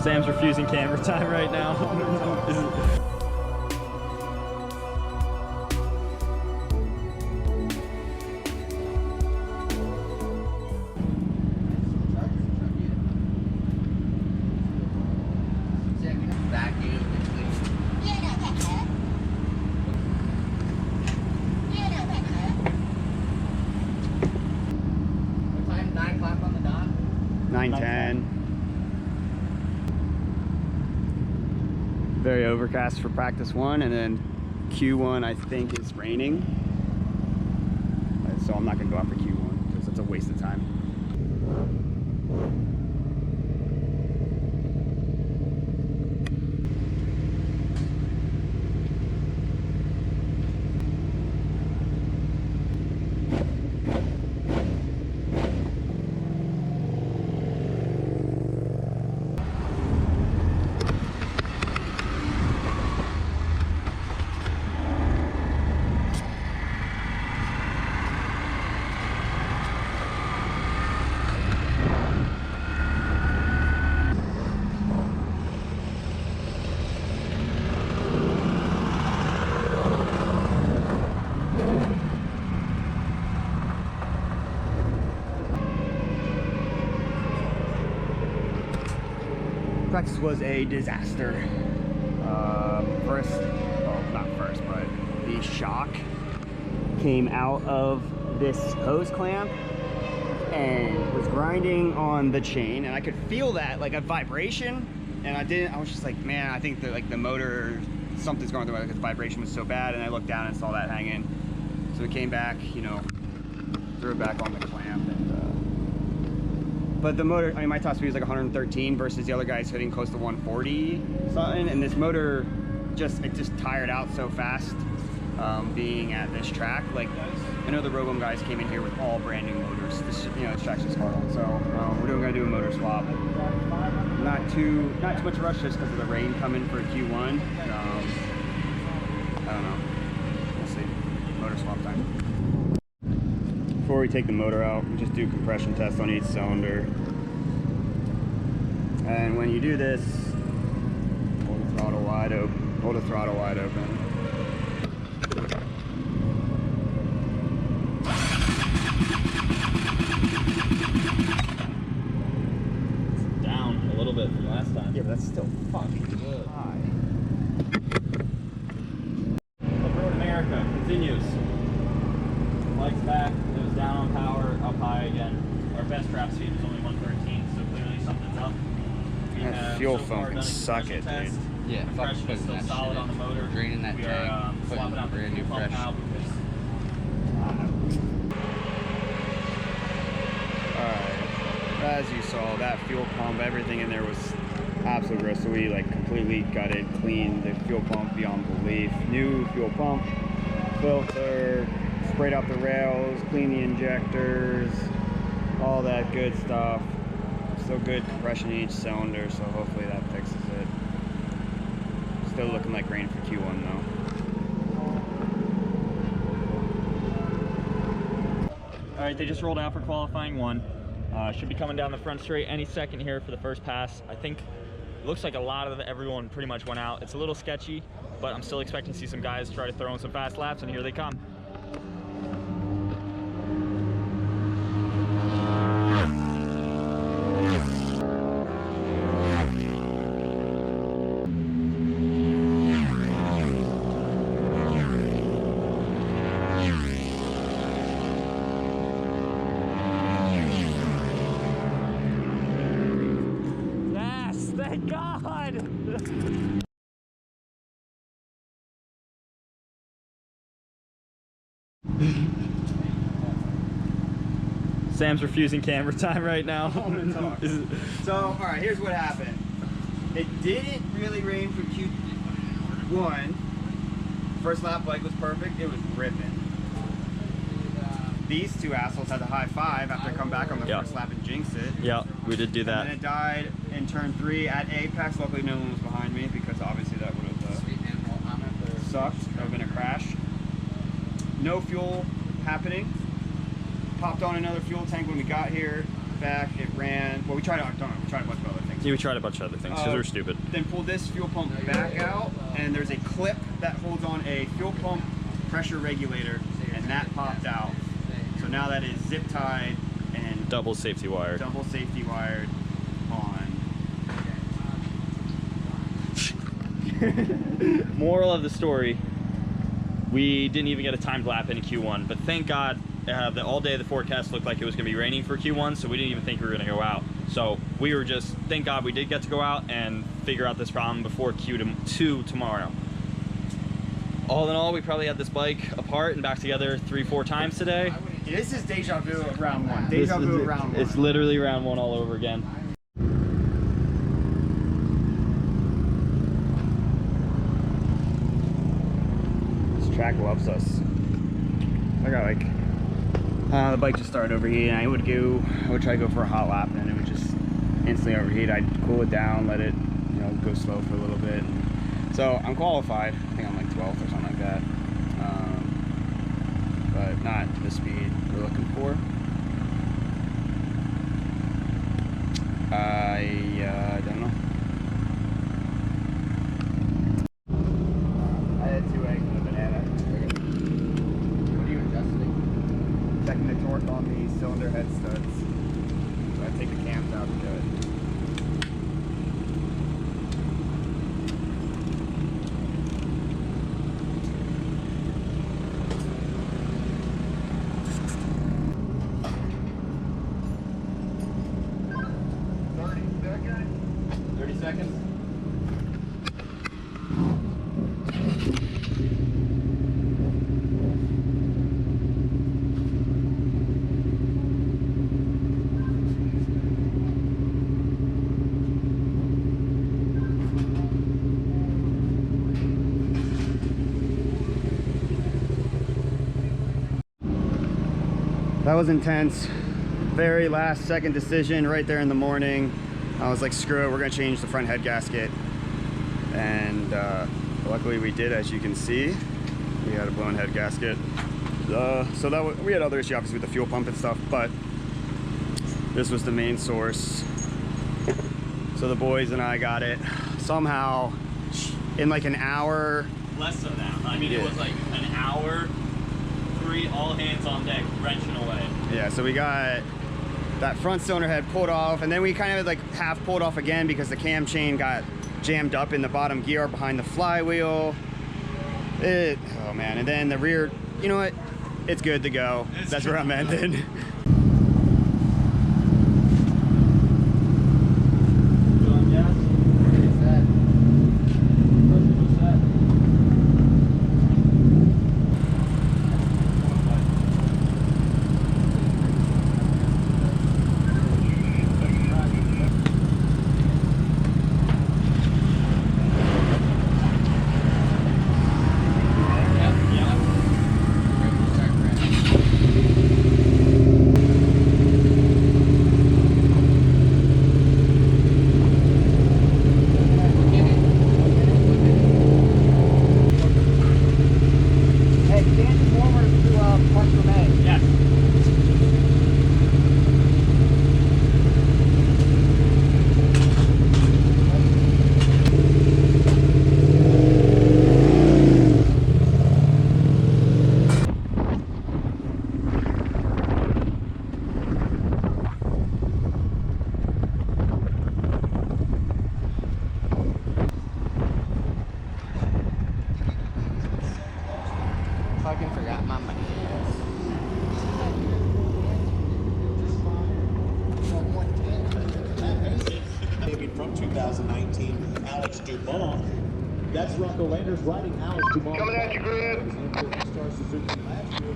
Sam's refusing camera time right now. What time? 9 o'clock on the dot? 9:10. Very overcast for practice one, and then Q1 I think is raining. So I'm not gonna go out for Q1 because it's a waste of time. Practice was a disaster. But the shock came out of this hose clamp and was grinding on the chain, and I could feel that like a vibration, and I was just like, man, I think that like the motor, something's going through it because the vibration was so bad, and I looked down and saw that hanging. So we came back, you know, threw it back on the clamp, and but the motor, I mean, my top speed was like 113 versus the other guy's hitting close to 140 something, and this motor it just tired out so fast being at this track. Like, I know the Robem guys came in here with all brand new motors. This, you know, this track's just hard on, so we're gonna do a motor swap. Not too much rush just because of the rain coming for Q1. I don't know. We'll see. Motor swap time. Before we take the motor out, we just do compression test on each cylinder. And when you do this, hold the throttle wide open. Hold the throttle wide open. It's down a little bit from last time. Yeah, but that's still fucking good. High. MotoAmerica continues. Legs back, it was down on power, up high again. Our best trap speed was only 113, so clearly something's up. That fuel foam can suck it, dude. Yeah, fuck Compression is still solid on the motor. Draining that we tank, are putting swapping out the brand new fuel pump fresh. now because Alright, as you saw, that fuel pump, everything in there was absolute gross. So we like completely gutted, cleaned the fuel pump beyond belief. New fuel pump, filter, sprayed out the rails, cleaned the injectors, all that good stuff. Still good compression in each cylinder, so hopefully that fixes it. Still looking like rain for Q1 though. all right, they just rolled out for qualifying one. Should be coming down the front straight any second here for the first pass. I think it looks like a lot of everyone pretty much went out. It's a little sketchy, but I'm still expecting to see some guys try to throw in some fast laps, and here they come. Thank God! Sam's refusing camera time right now. So, all right, here's what happened. It didn't really rain for Q1. First lap bike was perfect. It was ripping. These two assholes had a high five after come back on the first lap and jinx it. Yeah, we did do that. And then it died in turn 3 at Apex. Luckily, no one was behind me because obviously that would have sucked. That would have been a crash. No fuel happening. Popped on another fuel tank when we got here. Back, it ran, well, we tried a bunch of other things. Yeah, we tried a bunch of other things because we're stupid. Then pull this fuel pump back out, and there's a clip that holds on a fuel pump pressure regulator, and that popped out. So now that is zip tied and Double safety wired. Double safety wired on. Moral of the story, we didn't even get a timed lap in Q1, but thank God that all day the forecast looked like it was going to be raining for Q1, so we didn't even think we were going to go out. So we were just, thank God we did get to go out and figure out this problem before Q2 tomorrow. All in all, we probably had this bike apart and back together 3-4 times today. This is deja vu of round one. Deja vu of round one. It's literally round one all over again. This track loves us. I got like, the bike just started overheating. I would try to go for a hot lap, and it would just instantly overheat. I'd cool it down, let it, you know, go slow for a little bit. So I'm qualified. I think I'm like 12th or something like that. But not the speed we're looking for. I don't know. I had 2 eggs and a banana. What are you adjusting? Checking the torque on the cylinder head studs. So I take the cams out to do it. That was intense. Very last second decision right there in the morning. I was like, screw it, we're gonna change the front head gasket. And luckily we did, as you can see. We had a blown head gasket. So that we had other issues obviously with the fuel pump and stuff, but this was the main source. So the boys and I got it somehow in like an hour. Less than that. I mean, it was like an hour, 3 all hands on deck, wrenching away. Yeah, so we got that front cylinder head pulled off, and then we kind of like half pulled off again because the cam chain got jammed up in the bottom gear behind the flywheel. Oh man, and then the rear, you know what? It's good to go. That's where I'm ending. Fucking forgot my money. From 2019, Alex Dumont. That's Rocco Landers riding Alex Dumont. Coming at you, Grid. Star Suzuki last year.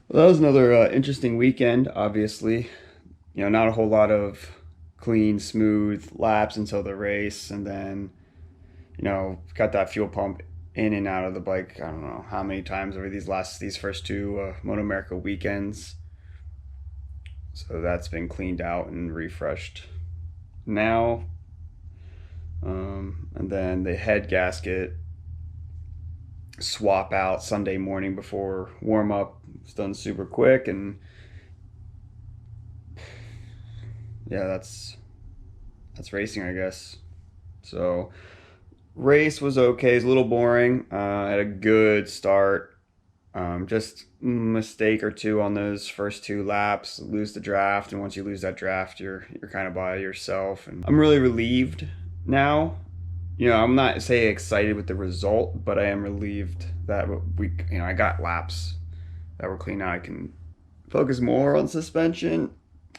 Well, that was another interesting weekend, obviously. You know, not a whole lot of clean, smooth laps until the race. And then, you know, got that fuel pump in and out of the bike. I don't know how many times over these first two MotoAmerica weekends. So that's been cleaned out and refreshed now. And then the head gasket swap out Sunday morning before warm up. It's done super quick, and yeah, that's racing, I guess. So race was okay. It's a little boring. Had a good start. Just mistake or two on those first two laps. Lose the draft, and once you lose that draft, you're kind of by yourself. And I'm really relieved now. You know, I'm not say excited with the result, but I am relieved that I got laps that were clean. Now I can focus more on suspension.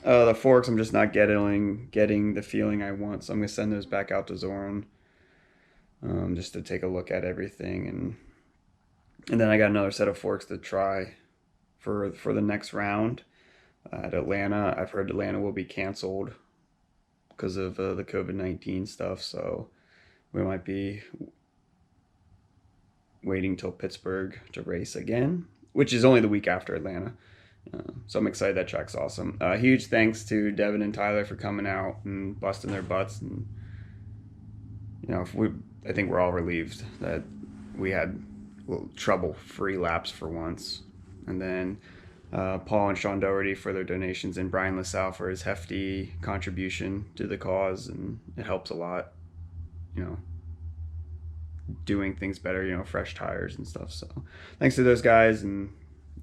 The forks, I'm just not getting the feeling I want, so I'm gonna send those back out to Zoran, just to take a look at everything, and then I got another set of forks to try for the next round at Atlanta. I've heard Atlanta will be canceled because of the COVID-19 stuff, so we might be waiting till Pittsburgh to race again, which is only the week after Atlanta. So I'm excited. That track's awesome. Huge thanks to Devin and Tyler for coming out and busting their butts. And you know, I think we're all relieved that we had trouble-free laps for once. And then Paul and Sean Doherty for their donations, and Brian LaSalle for his hefty contribution to the cause, and it helps a lot. You know, doing things better. You know, fresh tires and stuff. So thanks to those guys, and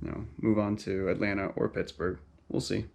you know, move on to Atlanta or Pittsburgh. We'll see.